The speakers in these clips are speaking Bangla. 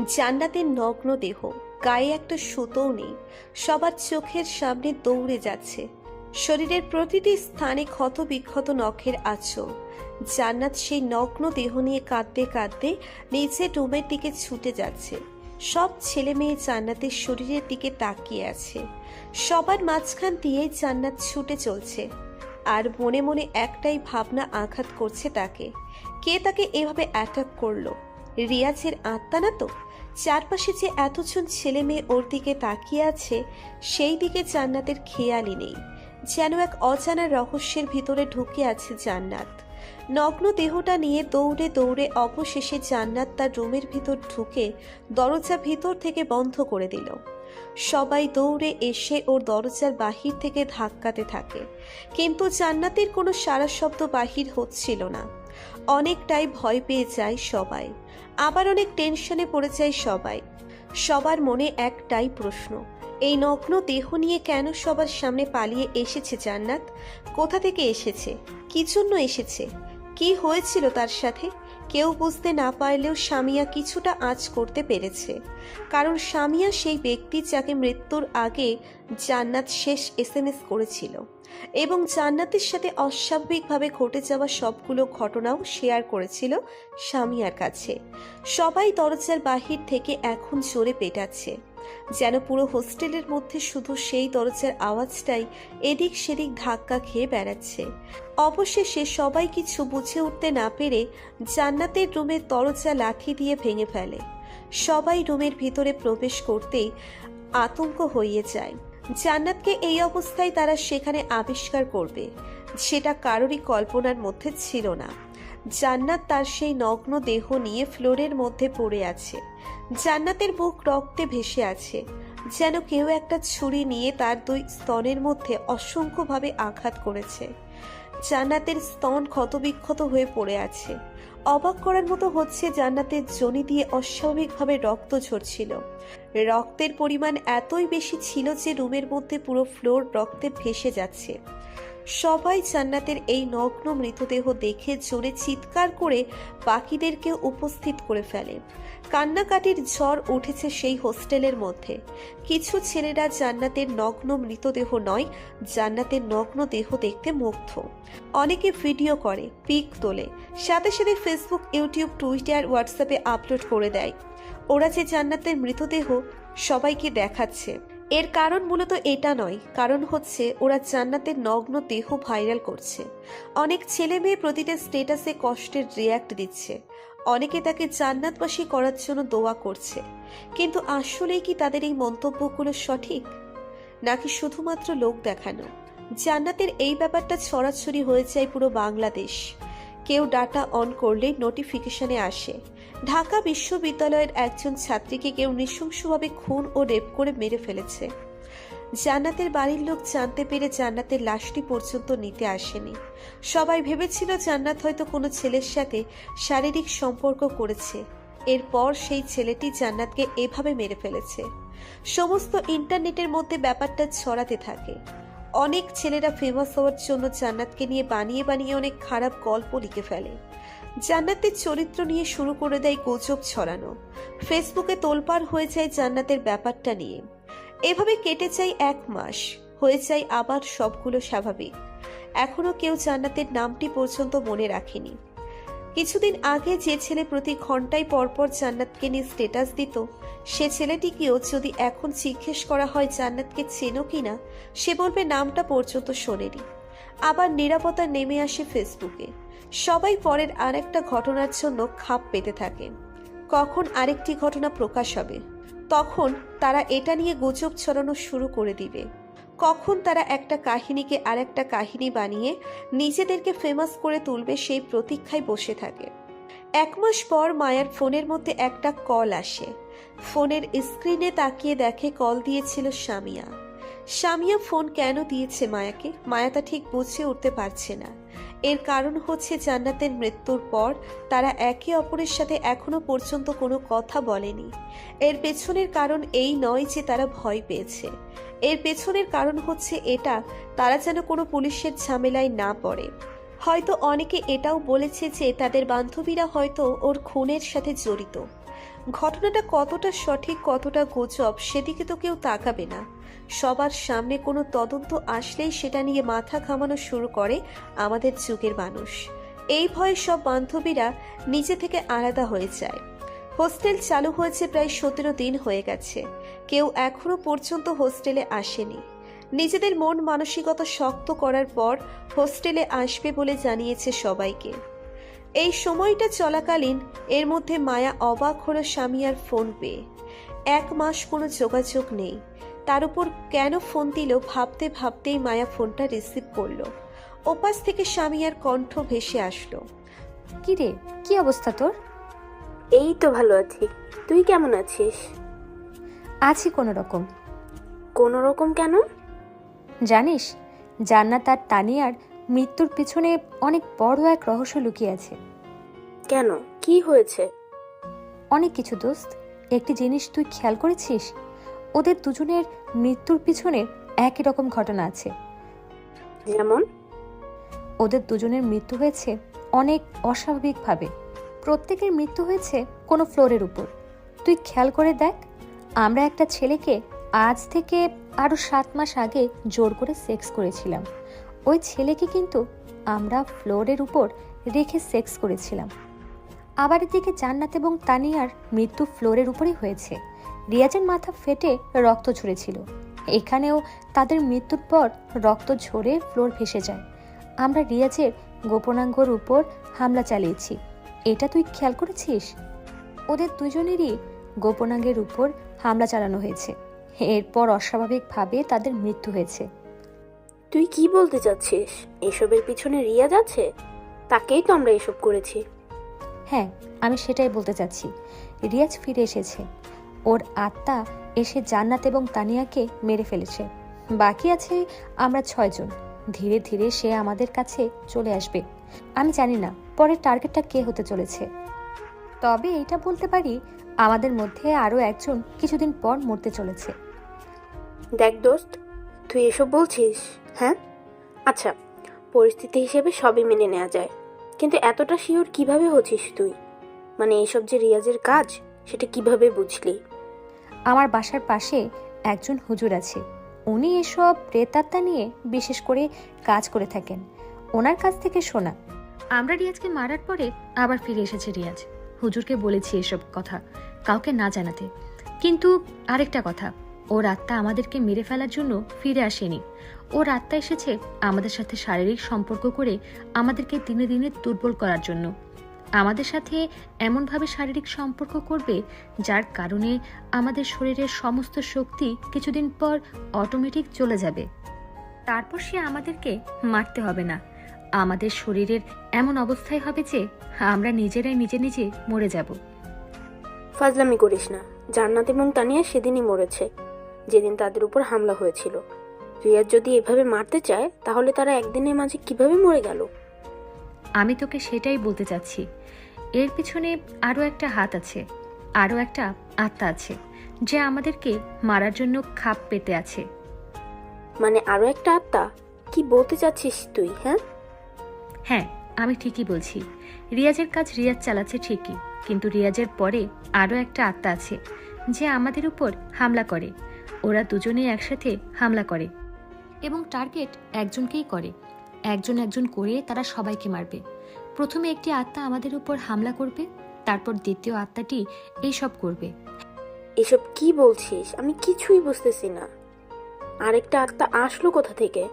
জান্নাতের নগ্ন দেহ, গায়ে একটা সুতোও নেই, সবার চোখের সামনে দৌড়ে যাচ্ছে। শরীরের প্রতিটি স্থানে ক্ষত বিক্ষত নখের আঁচড়। জান্নাত সেই নগ্ন দেহ নিয়ে কাঁদতে কাঁদতে নিচে রুমের দিকে ছুটে যাচ্ছে। সব ছেলে মেয়ে জান্নাতের শরীরের দিকে তাকিয়ে আছে। সবার মাঝখান দিয়ে জান্নাত ছুটে চলছে, আর মনে মনে একটাই ভাবনা আঘাত করছে তাকে, কে তাকে এভাবে অ্যাটাক করলো? রিয়াজের আত্মা না তো? চারপাশে যে এতজন ছেলে মেয়ে ওর দিকে তাকিয়ে আছে, সেই দিকে জান্নাতের খেয়ালই নেই। যেন এক অজানা রহস্যের ভিতরে ঢুকে আছে জান্নাত। নগ্ন দেহটা নিয়ে দৌড়ে দৌড়ে অবশেষে জান্নাত তার রুমের ভিতর ঢুকে দরজা ভিতর থেকে বন্ধ করে দিল। সবাই দৌড়ে এসে ওর দরজার বাহির থেকে ধাক্কাতে থাকে, কিন্তু জান্নাতের কোনো সাড়া শব্দ বাহির হচ্ছিল না। অনেকটাই ভয় পেয়ে যায় সবাই, আবার অনেক টেনশনে পড়ে যায় সবাই। সবার মনে একটাই প্রশ্ন, এই নগ্ন দেহ নিয়ে কেন সবার সামনে পালিয়ে এসেছে জান্নাত? কোথা থেকে এসেছে? কি জন্য এসেছে? কি হয়েছিল তার সাথে? কেউ বুঝতে না পারলেও সামিয়া কিছুটা আঁচ করতে পেরেছে, কারণ সামিয়া সেই ব্যক্তি যাকে মৃত্যুর আগে জান্নাত শেষ এসএমএস করেছিল, এবং জান্নাতের সাথে অস্বাভাবিকভাবে ঘটে যাওয়া সবগুলো ঘটনাও শেয়ার করেছিল সামিয়ার কাছে। সবাই দরজার বাহির থেকে এখন জোরে পেটাচ্ছে, যেন পুরো হোস্টেলের মধ্যে শুধু সেই দরজার আওয়াজটাই এদিক সেদিক ধাক্কা খেয়ে বেড়াচ্ছে। অবশেষে সবাই কিছু বুঝে উঠতে না পেরে জান্নাতের রুমের দরজা লাঠি দিয়ে ভেঙে ফেলে। সবাই রুমের ভিতরে প্রবেশ করতেই আতঙ্ক হয়ে যায়। জান্নাতকে এই অবস্থায় তারা সেখানে আবিষ্কার করবে, সেটা কারোরই কল্পনার মধ্যে ছিল না। জান্নাত তার সেই নগ্ন দেহ নিয়ে ফ্লোরের মধ্যে পড়ে আছে। জান্নাতের বুক রক্তে ভেসে আছে, যেন কেউ একটা ছুরি নিয়ে তার দুই স্তনের মধ্যে অসংখ্যভাবে আঘাত করেছে। জান্নাতের স্তন ক্ষতবিক্ষত হয়ে পড়ে আছে। অবাক করার মতো হচ্ছে, জান্নাতের যোনি দিয়ে অস্বাভাবিকভাবে রক্ত ঝরছিল। রক্তের পরিমাণ এতই বেশি ছিল যে রুমের মধ্যে পুরো ফ্লোর রক্তে ভেসে যাচ্ছে। সবাই জান্নাতের এই নগ্ন মৃতদেহ দেখে জোরে চিৎকার করে বাকিদেরকে উপস্থিত করে ফেলে। কান্নাকাটির ঝড় উঠেছে সেই হোস্টেলের মধ্যে। কিছু ছেলেরা জান্নাতের নগ্ন মৃতদেহ নয়, জান্নাতের নগ্ন দেহ দেখতে মুগ্ধ। অনেকে ভিডিও করে, পিক তোলে, সাথে সাথে ফেসবুক, ইউটিউব, টুইটার, হোয়াটসঅ্যাপে আপলোড করে দেয়। ওরা যে জান্নাতের মৃতদেহ সবাইকে দেখাচ্ছে। এর কারণ মূলত এটা নয়, কারণ হচ্ছে ওরা জান্নাতের নগ্ন দেহ ভাইরাল করছে। অনেক ছেলে মেয়ে প্রতিটা স্ট্যাটাসে কষ্টের রিয়্যাক্ট দিচ্ছে, অনেকে তাকে জান্নাতবাসী করার জন্য দোয়া করছে। কিন্তু আসলেই কি তাদের এই মন্তব্যগুলো সঠিক, নাকি শুধুমাত্র লোক দেখানো? জান্নাতের এই ব্যাপারটা ছড়াছড়ি হয়ে যায় পুরো বাংলাদেশ। কেউ ডাটা অন করলেই নোটিফিকেশনে আসে, ঢাকা বিশ্ববিদ্যালয়ের একজন ছাত্রীকে কেউ নৃশংসভাবে খুন ও রেপ করে মেরে ফেলেছে। জান্নাতের বাড়ির লোক জানতে পেরে জান্নাতের লাশটি পর্যন্ত নিতে আসেনি। সবাই ভেবেছিল জান্নাত হয়তো কোনো ছেলের সাথে শারীরিক সম্পর্ক করেছে, এরপর সেই ছেলেটি জান্নাতকে এভাবে মেরে ফেলেছে। সমস্ত ইন্টারনেটের মধ্যে ব্যাপারটা ছড়াতে থাকে। অনেক ছেলেরা ফেমাস হওয়ার জন্য জান্নাতকে নিয়ে বানিয়ে বানিয়ে অনেক খারাপ গল্প লিখে ফেলে। জান্নাতের চরিত্র নিয়ে শুরু করে দেয় গুজব ছড়ানো। ফেসবুকে তোলপাড় হয়ে যায় জান্নাতের ব্যাপারটা নিয়ে। এভাবে কেটে যায় 1 মাস, হয়ে যায় আবার সবগুলো স্বাভাবিক। এখনো কেউ জান্নাতের নামটি পর্যন্ত মনে রাখেনি। কিছুদিন আগে যে ছেলে প্রতি ঘন্টায় পরপর জান্নাতকে নিয়ে স্ট্যাটাস দিত, সে ছেলেটিকেও যদি এখন জিজ্ঞেস করা হয় জান্নাতকে চেনো কিনা, সে বলবে নামটা পর্যন্ত শোনেনি। আবার নীরবতা নেমে আসে ফেসবুকে। সবাই পরের আরেকটা ঘটনার জন্য খাপ পেতে থাকে, কখন আরেকটি ঘটনা প্রকাশ হবে। তখন তারা এটা নিয়ে গুজব ছড়ানো শুরু করে দিবে। কখন তারা একটা কাহিনীকে আরেকটা কাহিনী বানিয়ে নিজেদেরকে ফেমাস করে তুলবে, সেই প্রতীক্ষায় বসে থাকে। 1 মাস পর মায়ার ফোনের মধ্যে একটা কল আসে। ফোনের স্ক্রিনে তাকিয়ে দেখে কল দিয়েছিল সামিয়া। সামিয়া ফোন কেন দিয়েছে মায়াকে, মায়া তা ঠিক বুঝে উঠতে পারছে না। এর কারণ হচ্ছে জান্নাতের মৃত্যুর পর তারা একে অপরের সাথে এখনো পর্যন্ত কোনো কথা বলেনি। এর পেছনের কারণ এই নয় যে তারা ভয় পেয়েছে, এর পেছনের কারণ হচ্ছে এটা, তারা যেন কোনো পুলিশের ঝামেলায় না পড়ে। হয়তো অনেকে এটাও বলেছে যে তাদের বান্ধবীরা হয়তো ওর খুনের সাথে জড়িত। ঘটনাটা কতটা সঠিক কতটা গুজব সেদিকে তো কেউ তাকাবে না। সবার সামনে কোনো তদন্ত আসলেই সেটা নিয়ে মাথা ঘামানো শুরু করে আমাদের যুগের মানুষ। এই ভয়ে সব বান্ধবীরা নিজে থেকে আলাদা হয়ে যায়। হোস্টেল চালু হয়েছে প্রায় 17 দিন হয়ে গেছে, কেউ এখনো পর্যন্ত হোস্টেলে আসেনি। নিজেদের মন মানসিকতা শক্ত করার পর হোস্টেলে আসবে বলে জানিয়েছে সবাইকে। এই সময়টা চলাকালীন এর মধ্যে মায়া অবাক হলো স্বামীয়ার ফোন পেয়ে। 1 মাস কোনো যোগাযোগ নেই, তার উপর কেন ফোন দিল ভাবতে ভাবতেই মায়া ফোনটা রিসিভ করলো। ওপাশ থেকে স্বামীয়ার কণ্ঠ ভেসে আসলো। কি রে, কি অবস্থা তোর? এই তো ভালো আছি, তুই কেমন আছিস? আছি কোনো রকম। কোনো রকম কেন? জানিস, জান্নাত আর তানিয়ার মৃত্যুর পিছনে অনেক বড় এক রহস্য লুকিয়ে আছে। কেন, কি হয়েছে? অনেক কিছু দোস্ত। একটি জিনিস তুই খেয়াল করেছিস? ওদের দুজনের মৃত্যুর পিছনে একই রকম ঘটনা আছে। যেমন? ওদের দুজনের মৃত্যু হয়েছে অনেক অস্বাভাবিকভাবে। প্রত্যেকের মৃত্যু হয়েছে কোনো ফ্লোরের উপর। তুই খেয়াল করে দেখ, আমরা একটা ছেলেকে আজ থেকে আরও 7 মাস আগে জোর করে সেক্স করেছিলাম। ওই ছেলেকে কিন্তু আমরা ফ্লোরের উপর রেখে সেক্স করেছিলাম। আবার এদিকে জান্নাত এবং তানিয়ার মৃত্যু ফ্লোরের উপরেই হয়েছে। রিয়াজের মাথা ফেটে রক্ত ঝরেছিল। এখানেও তাদের মৃত্যুর পর রক্ত ঝরে ফ্লোর ভেসে যায়। আমরা রিয়াজের গোপনাঙ্গর উপর হামলা চালিয়েছি। এটা তুই খেয়াল করেছিস? ওদের দুজনেরই গোপনাঙ্গের উপর হামলা চালানো হয়েছে। এরপর অস্বাভাবিকভাবে তাদের মৃত্যু হয়েছে। তুই কি বলতে চাচ্ছিস? এসবের পিছনে রিয়াজ আছে? তাকেই তো আমরা এসব করেছি। হ্যাঁ, আমি সেটাই বলতে চাচ্ছি। রিয়াজ ফিরে এসেছে। ওর আত্মা এসে জান্নাত এবং তানিয়াকে মেরে ফেলেছে। বাকি আছে আমরা 6 জন। ধীরে ধীরে সে আমাদের কাছে চলে আসবে। আমি জানি না পরের টার্গেটটা কে হতে চলেছে, তবে এটা বলতে পারি আমাদের মধ্যে আরও একজন কিছুদিন পর মরতে চলেছে। দেখ দোস্ত, তুই এসব বলছিস? হ্যাঁ, আচ্ছা, পরিস্থিতি হিসেবে সবই মেনে নেওয়া যায়, কিন্তু এতটা শিওর কিভাবে হচ্ছিস তুই? মানে এসব যে রিয়াজের কাজ, সেটা কিভাবে বুঝলি? আমার বাসার পাশে একজন হুজুর আছে। উনি এসব প্রেতাত্মা নিয়ে বিশেষ করে কাজ করে থাকেন। ওনার কাছ থেকে শোনা। আমরা রিয়াজকে মারার পরে আবার ফিরে এসেছে রিয়াজ। হুজুরকে বলেছি এসব কথা কাউকে না জানাতে। কিন্তু আরেকটা কথা, ওর আত্মা আমাদেরকে মেরে ফেলার জন্য ফিরে আসেনি। ওর আত্মা এসেছে আমাদের সাথে শারীরিক সম্পর্ক করে আমাদেরকে দিনে দিনে দুর্বল করার জন্য। আমাদের সাথে এমনভাবে শারীরিক সম্পর্ক করবে যার কারণে আমাদের শরীরের সমস্ত শক্তি কিছুদিন পর অটোমেটিক চলে যাবে। তারপর সে আমাদেরকে মারতে হবে না। আমাদের শরীরের এমন অবস্থায় হবে যে আমরা নিজেরাই নিজে নিজে মরে যাব। ফাজলামি করিস না। জান্নাত এবং তানিয়া সেদিনই মরেছে, যেদিন তাদের উপর হামলা হয়েছিল। রিয়াজ যদি এভাবে মারতে চায়, তাহলে তারা একদিনের মাঝে কিভাবে মরে গেল? আমি তোকে সেটাই বলতে চাচ্ছি। এর পিছনে আরও একটা হাত আছে, আরও একটা আত্মা আছে যে আমাদেরকে মারার জন্য খাপ পেতে আছে। মানে আরো একটা আত্মা? কি বলতে চাচ্ছিস তুই? হ্যাঁ, আমি ঠিকই বলছি। রিয়াজের কাজ রিয়াজ চালাচ্ছে ঠিকই, কিন্তু রিয়াজের পরে আরও একটা আত্মা আছে যে আমাদের উপর হামলা করে। ওরা দুজনেই একসাথে হামলা করে এবং টার্গেট একজনকেই করে। একজন একজন করে তারা সবাইকে মারবে। প্রথমে একটি আত্মা আমাদের উপর হামলা করবে, তারপর দ্বিতীয় আত্মাটি এইসব করবে। এসব কি বলছিস? আমি কিছুই বুঝতেছি না। আরেকটা আত্মা আসলো কোথা থেকে?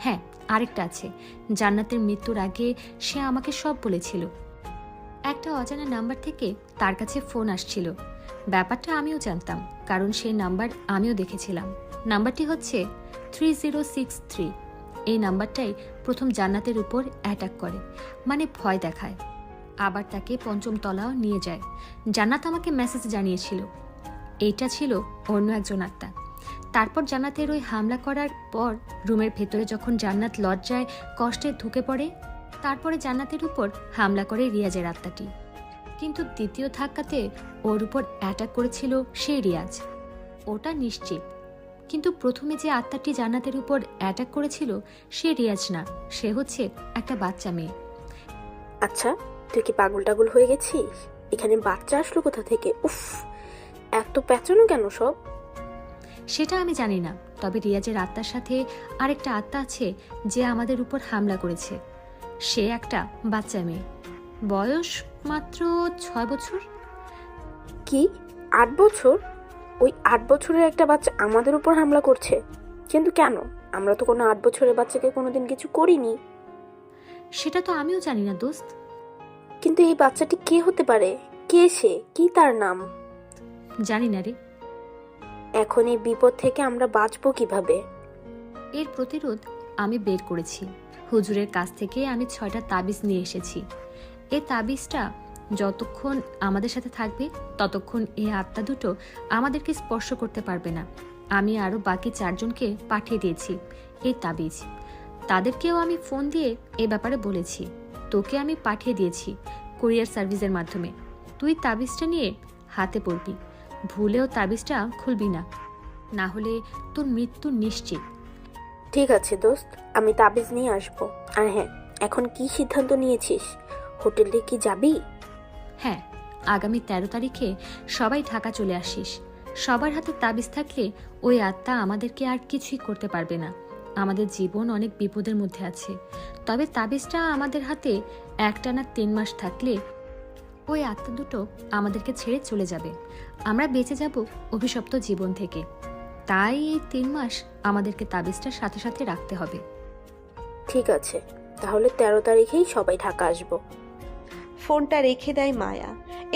হ্যাঁ, আরেকটা আছে। জান্নাতের মৃত্যুর আগে সে আমাকে সব বলেছিল। একটা অজানা নাম্বার থেকে তার কাছে ফোন আসছিল। ব্যাপারটা আমিও জানতাম, কারণ সেই নাম্বার আমিও দেখেছিলাম। নাম্বারটি হচ্ছে 3063। এই নাম্বারটাই প্রথম জান্নাতের উপর অ্যাটাক করে, মানে ভয় দেখায়। আবার তাকে 5ম তলাও নিয়ে যায়। জান্নাত আমাকে মেসেজ জানিয়েছিল এইটা ছিল অন্য একজন আত্মা। তারপর জান্নাতের ওই হামলা করার পর রুমের ভেতরে যখন জান্নাত লজ্জায় কষ্টে ঢুকে পড়ে, তারপরে জান্নাতের উপর হামলা করে রিয়াজের আত্মাটি। কিন্তু দ্বিতীয় ধাক্কাতে ওর উপর অ্যাটাক করেছিল সেই রিয়াজ, ওটা নিশ্চিত। কিন্তু প্রথমে যে আত্মাটি জান্নাতের উপর অ্যাটাক করেছিল সে রিয়াজ না, সে হচ্ছে একটা বাচ্চা মেয়ে। আচ্ছা, তুই কি পাগল টাগল হয়ে গেছিস? এখানে বাচ্চা আসলো কোথা থেকে? উফ, এত পেঁচানো কেন সব? সেটা আমি জানি না, তবে রিয়াজের আত্মার সাথে আরেকটা আত্মা আছে যে আমাদের উপর হামলা করেছে। সে একটা বাচ্চা মেয়ে, বয়স মাত্র 6 বছর। কি, 8 বছর? ওই 8 বছরের একটা বাচ্চা আমাদের উপর হামলা করছে? কিন্তু কেন? আমরা তো কোনো 8 বছরের বাচ্চাকে কোনোদিন কিছু করিনি। সেটা তো আমিও জানি না দোস্ত। কিন্তু এই বাচ্চাটি কে হতে পারে? কে সে? কি তার নাম? জানি না রে। এখন এই বিপদ থেকে আমরা বাঁচবো কিভাবে? এর প্রতিরোধ আমি বের করেছি। হুজুরের কাছ থেকে আমি 6টা তাবিজ নিয়ে এসেছি। এই তাবিজটা যতক্ষণ আমাদের সাথে থাকবে ততক্ষণ এই আত্মা দুটো আমাদেরকে স্পর্শ করতে পারবে না। আমি আরও বাকি 4 জনকে পাঠিয়ে দিয়েছি এই তাবিজ। তাদেরকেও আমি ফোন দিয়ে এ ব্যাপারে বলেছি। তোকে আমি পাঠিয়ে দিয়েছি কুরিয়ার সার্ভিসের মাধ্যমে। তুই তাবিজটা নিয়ে হাতে পড়বি, ভুলেও তাবিজটা খুলবি না, না হলে তোর মৃত্যু নিশ্চিত। ঠিক আছে দোস্ত, আমি তাবিজ নিয়ে আসবো। আর হ্যাঁ, এখন কি সিদ্ধান্ত নিয়েছিস? হোটেলে কি যাবি? হ্যাঁ, আগামী 13 তারিখে সবাই ঢাকা চলে আসিস। সবার হাতে তাবিজ থাকলে ওই আত্মা আমাদেরকে আর কিছুই করতে পারবে না। আমাদের জীবন অনেক বিপদের মধ্যে আছে, তবে তাবিজটা আমাদের হাতে একটানা 3 মাস থাকলে ওই আত্মা দুটো আমাদেরকে ছেড়ে চলে যাবে। আমরা বেঁচে যাব অভিশপ্ত জীবন থেকে। তাই এই 3 মাস আমাদেরকে তাবিজটার সাথে সাথে রাখতে হবে। ঠিক আছে, তাহলে 13 তারিখেই সবাই ঢাকা আসবো। ফোনটা রেখে দেয় মায়া।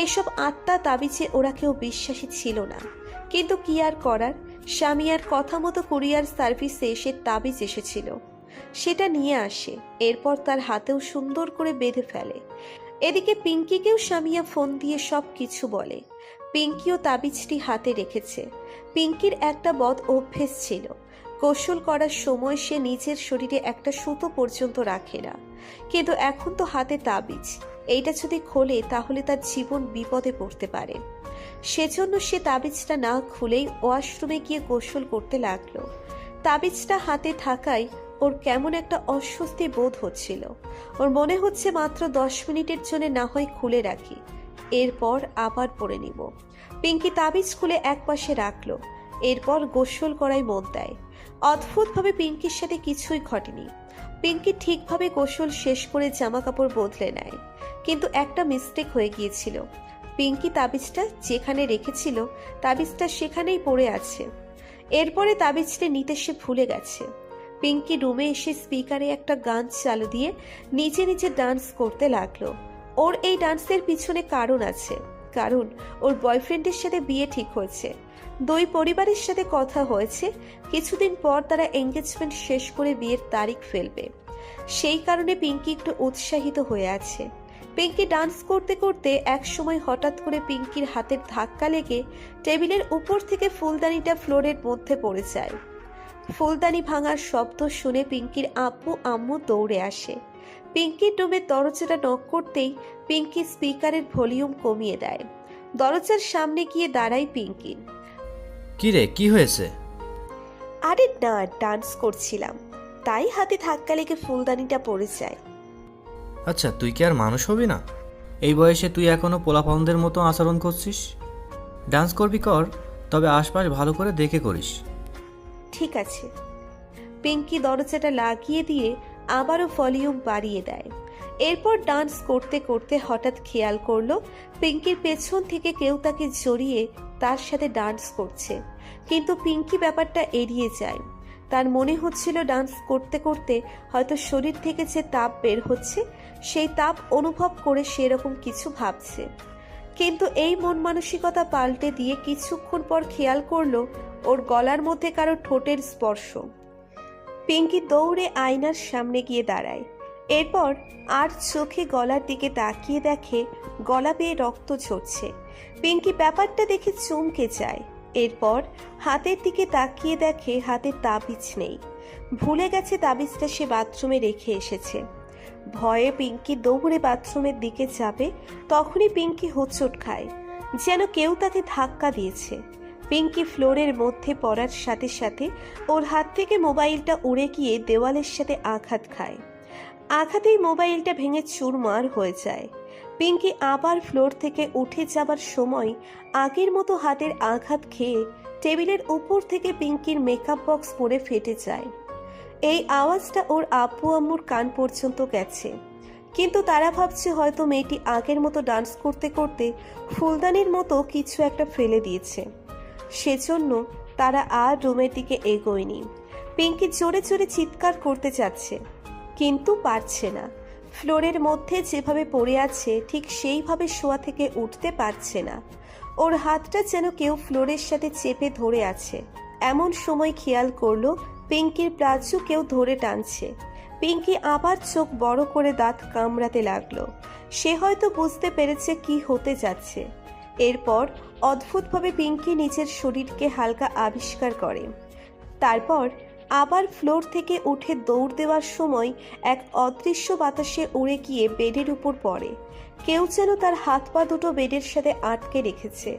এসব আত্মা তাবিজে ওরা কেউ বিশ্বাসী ছিল না, কিন্তু কি আর করার। স্বামীয়ার কথা মতো কুরিয়ার সার্ভিসে এসে তাবিজ এসেছিল, সেটা নিয়ে আসে। এরপর তার হাতেও সুন্দর করে বেঁধে ফেলে। এদিকে পিঙ্কিকেও স্বামীয়া ফোন দিয়ে সব কিছু বলে। পিঙ্কিও তাবিজটি হাতে রেখেছে। পিঙ্কির একটা বদ অভ্যেস ছিল, গোসল করার সময় সে নিজের শরীরে একটা সুতো পর্যন্ত রাখে না। কিন্তু এখন তো হাতে তাবিজ, এইটা যদি খোলে তাহলে তার জীবন বিপদে পড়তে পারে। সেজন্য সে তাবিজটা না খুলেই ওয়াশরুমে গিয়ে গোসল করতে লাগলো। তাবিজটা হাতে থাকায় ওর কেমন একটা অস্বস্তি বোধ হচ্ছিল। ওর মনে হচ্ছে মাত্র 10 মিনিটের জন্য না হয় খুলে রাখি, এরপর আবার পরে নিব। পিঙ্কি তাবিজ খুলে একপাশে রাখলো, এরপর গোসল করায় মন দেয়। অদ্ভুতভাবে পিঙ্কির সাথে কিছুই ঘটেনি। পিঙ্কি ঠিকভাবে গোসল শেষ করে জামা কাপড় বদলে নেয়, কিন্তু একটা মিস্টেক হয়ে গিয়েছিল। পিঙ্কি তাবিজটা যেখানে রেখেছিল তাবিজটা সেখানেই পড়ে আছে। এরপরে তাবিজটা নিতে সে ভুলে গেছে। পিঙ্কি রুমে এসে স্পিকারে একটা গান চালু দিয়ে নিজে নিজে ডান্স করতে লাগলো। ওর এই ডান্সের পিছনে কারণ আছে, কারণ ওর বয়ফ্রেন্ডের সাথে বিয়ে ঠিক হয়েছে। দুই পরিবারের সাথে কথা হয়েছে, কিছুদিন পর তারা এঙ্গেজমেন্ট শেষ করে বিয়ের তারিখ ফেলবে। সেই কারণে পিঙ্কি একটু উৎসাহিত হয়ে আছে। পিঙ্কি ডান্স করতে করতে এক সময় হঠাৎ করে পিঙ্কির হাতের ধাক্কা লেগে টেবিলের উপর থেকে ফুলদানিটা ফ্লোরের মধ্যে পড়ে যায়। ফুলদানি ভাঙার শব্দ শুনে পিঙ্কির আব্বু আম্মু দৌড়ে আসে। পিঙ্কির রুমের দরজাটা নক করতেই পিঙ্কি স্পিকারের ভলিউম কমিয়ে দেয়। দরজার সামনে গিয়ে দাঁড়ায় পিঙ্কি। কি রে, কি হয়েছে? আরে না, ডান্স করছিলাম, তাই হাতে ধাক্কা লেগে ফুলদানিটা পড়ে যায়। আচ্ছা, তুই কি আর মানুষ হবি না? এই বয়সে তুই এখনো পোলাপানদের মতো আচরণ করছিস? ডান্স করবি কর, তবে আশপাশ ভালো করে দেখে করিস। ঠিক আছে। পিঙ্কি দরজাটা লাগিয়ে দিয়ে আবারও ভলিউম বাড়িয়ে দেয়। এরপর ডান্স করতে করতে হঠাৎ খেয়াল করলো পিঙ্কির পেছন থেকে কেউ তাকে জড়িয়ে তার সাথে ডান্স করছে, কিন্তু পিঙ্কি ব্যাপারটা এড়িয়ে যায়। তার মনে হচ্ছিল ডান্স করতে করতে হয়তো শরীর থেকে যে তাপ বের হচ্ছে সেই তাপ অনুভব করে সেরকম কিছু ভাবছে। কিন্তু এই মন মানসিকতা পাল্টে দিয়ে কিছুক্ষণ পর খেয়াল করলো ওর গলার মধ্যে কারো ঠোঁটের স্পর্শ। পিঙ্কি দৌড়ে আয়নার সামনে গিয়ে দাঁড়ায়। এরপর আর চোখে গলার দিকে তাকিয়ে দেখে গলা বেয়ে রক্ত ঝরছে। পিঙ্কি ব্যাপারটা দেখে চমকে যায়। এরপর হাতের দিকে তাকিয়ে দেখে হাতে তাবিজ নেই। ভুলে গেছে তাবিজটা সে বাথরুমে রেখে এসেছে। ভয়ে পিঙ্কি দৌড়ে বাথরুমের দিকে যাবে, তখনই পিঙ্কি হোঁচট খায়, যেন কেউ তাকে ধাক্কা দিয়েছে। পিঙ্কি ফ্লোরের মধ্যে পড়ার সাথে সাথে ওর হাত থেকে মোবাইলটা উড়ে গিয়ে দেওয়ালের সাথে আঘাত খায়। আঘাতেই মোবাইলটা ভেঙে চুরমার হয়ে যায়। পিঙ্কি আবার ফ্লোর থেকে উঠে যাবার সময় আগের মতো হাতের আঘাত খেয়ে টেবিলের উপর থেকে পিঙ্কির মেকআপ বক্স পড়ে ফেটে যায়। এই আওয়াজটা ওর আব্বু আম্মুর কান পর্যন্ত গেছে, কিন্তু তারা ভাবছে হয়তো মেয়েটি আগের মতো ডান্স করতে করতে ফুলদানির মতো কিছু একটা ফেলে দিয়েছে, সেজন্য তারা আর রুমের দিকে এগোয়নি। পিঙ্কি জোরে জোরে চিৎকার করতে যাচ্ছে, কিন্তু পারছে না। ফ্লোরের মধ্যে যেভাবে পড়ে আছে ঠিক সেইভাবে শোয়া থেকে উঠতে পারছে না। ওর হাতটা যেন কেউ ফ্লোরের সাথে চেপে ধরে আছে। এমন সময় খেয়াল করলো পিঙ্কির প্রাচু কেউ ধরে টানছে। পিঙ্কি আবার চোখ বড় করে দাঁত কামড়াতে লাগলো। সে হয়তো বুঝতে পেরেছে কি হতে যাচ্ছে। এরপর অদ্ভুতভাবে পিঙ্কি নিজের শরীরকে হালকা আবিষ্কার করে। তারপর আবার ফ্লোর থেকে উঠে দৌড় দেওয়ার সময় এক অদৃশ্য বাতাসে উড়ে গিয়ে বেডের উপর পড়ে। কেউ যেন তার হাত পা দুটো বেডের সাথে আটকে রেখেছে।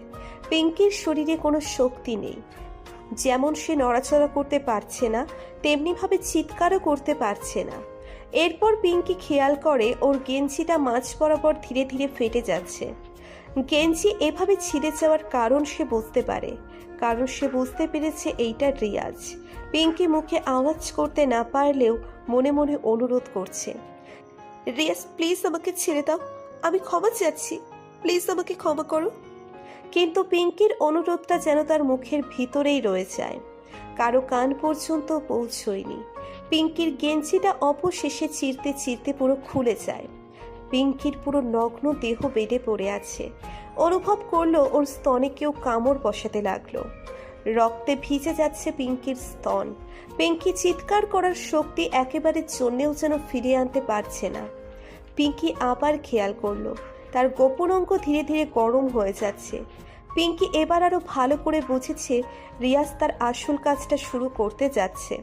পিঙ্কির শরীরে কোনো শক্তি নেই। যেমন সে নড়াচড়া করতে পারছে না, তেমনিভাবে চিৎকারও করতে পারছে না। এরপর পিঙ্কি খেয়াল করে ওর গেঞ্জিটা মাঝ বরাবর ধীরে ধীরে ফেটে যাচ্ছে। গেঞ্জি এভাবে ছিঁড়ে যাওয়ার কারণ সে বুঝতে পারে, কারণ সে বুঝতে পেরেছে এইটা রিয়াজ। পিঙ্কি মুখে আওয়াজ করতে না পারলেও মনে মনে অনুরোধ করছে, রিয়াজ প্লিজ আমাকে ছেড়ে দাও, আমি ক্ষমা চাচ্ছি, প্লিজ আমাকে ক্ষমা করো। কিন্তু পিঙ্কির অনুরোধটা যেন তার মুখের ভিতরেই রয়ে যায়, কারো কান পর্যন্ত পৌঁছয়নি। পিঙ্কির গেঞ্জিটা অবশেষে চিরতে চিরতে পুরো খুলে যায়। পিঙ্কির পুরো নগ্ন দেহ বেডে পড়ে আছে। অনুভব করলো ওর স্তনে কেউ কামড় বসাতে লাগলো। রক্তে ভিজে যাচ্ছে পিঙ্কির স্তন। পিঙ্কি চিৎকার করার শক্তি একেবারে জন্যেও যেন ফিরিয়ে আনতে পারছে না। পিঙ্কি আবার খেয়াল করলো তার গোপন অঙ্গ ধীরে ধীরে গরম হয়ে যাচ্ছে। পিঙ্কি এবার আরো ভালো করে বুঝেছে রিয়াজ তার আসল কাজটা শুরু করতে যাচ্ছে।